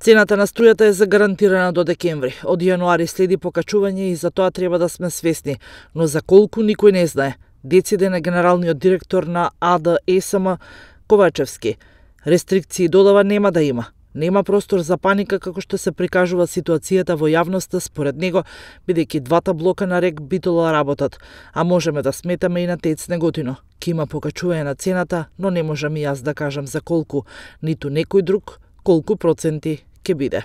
Цената на струјата е загарантирана до декември. Од јануари следи покачување и за тоа треба да сме свесни, но за колку никој не знае. Дециде на генералниот директор на АДСМ Ковачевски. Рестрикции додава нема да има. Нема простор за паника како што се прикажува ситуацијата во јавноста според него, бидејќи двата блока на РЕК Битола работат, а можеме да сметаме и на ТЕЦ Неготино. Ке има покачување на цената, но не можам и јас да кажам за колку, ниту некој друг колку проценти ќе биде.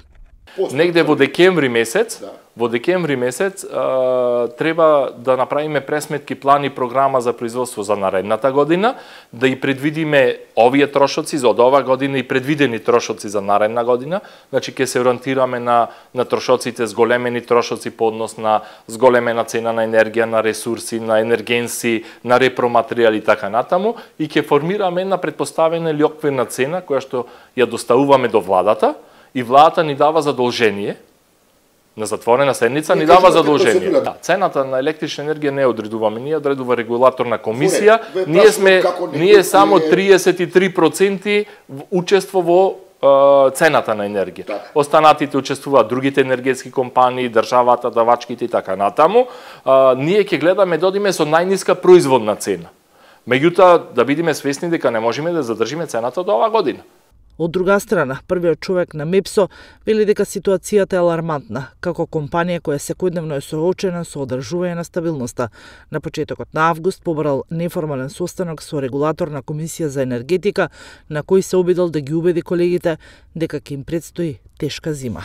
Негде во декември месец, треба да направиме пресметки, план и програма за производство за наредната година, да и предвидиме овие трошоци за од ова година и предвидени трошоци за наредна година. Значи ќе се ориентираме на трошоците, зголемени трошоци по однос на зголемена цена на енергија, на ресурси, на енергенси, на репроматеријали и така натаму, и ќе формираме една претпоставена или оквирна цена која што ја доставуваме до владата, и владата ни дава задолжение, на затворена седница ни дава задолжение. Да, цената на електрична енергија не одредуваме, ние одредува регулаторна комисија. Ние само 33% учество во цената на енергија. Останатите учествуваат другите енергетски компании, државата, давачките и така натаму. Ние ќе гледаме да одиме со најниска производна цена. Меѓутоа, да бидеме свесни дека не можеме да задржиме цената до оваа година. Од друга страна, првиот човек на МЕПСО вели дека ситуацијата е алармантна, како компанија која секојдневно е соочена со одржување на стабилноста. На почетокот на август побарал неформален состанок со регулаторна комисија за енергетика, на кој се обидел да ги убеди колегите дека ќе им предстои тешка зима.